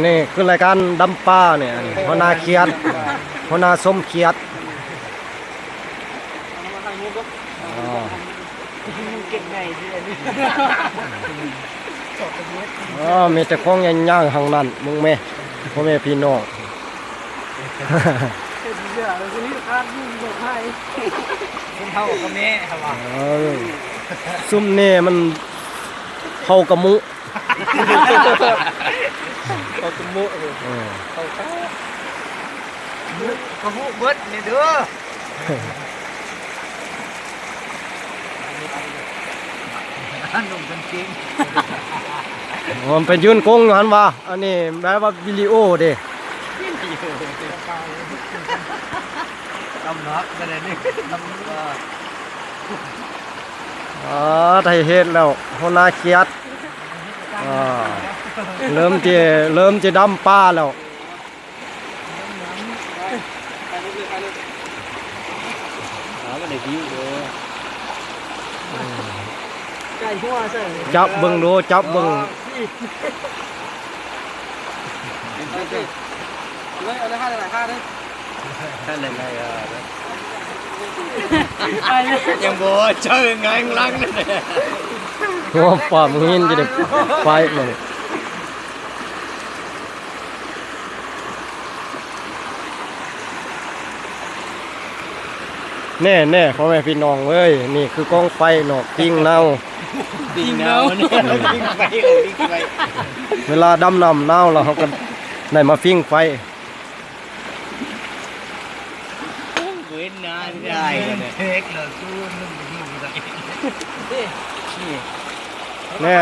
นี่คือรายการดำป้าเนี่ยหัวหน้าเขียดหัวหน้าส้มเขียดเก่งไงที่อันนี้มีแต่ของย่างๆทางนั้นมึงแม่พ่อแม่พี่น้องคุณเท่ากับแม่ครับว่าซุ่มนี่มันเข้ากระมุเขาตุ้มมุเขาข้าวมุเขาหูเบิดเนี่ยเด้อหนุ่มจริงมันเป็นยืนกงอยู่หันว่าอันนี้แปลว่าวิดีโอเด้ตำนักกันเลยนี่ตำไทยเฮ็ดแล้วหัวหน้าเขียดเริ่มจะดำป้าแล้วมันได้วิวเลยไก่หัวใส่จับเบิ่งดูจับเบิ่งเลยเอาเลยค่าเลยค่าเลยค่าเลยไงยังบ่เจอไงลังนี่หัวป่ามึงเห็นจะได้ไฟเลยแน่พ่อแม่พี่น้องเอ้ยนี่คือกองไฟเนาะปิ้งเน่าปิ้งเน่าเนี่ยปิ้งไฟเวลาดำน้ำเน่าเราก็ได้มาปิ้งไฟเว้นนานได้เล็กเลยสู้นุ่มอยู่ได้แน่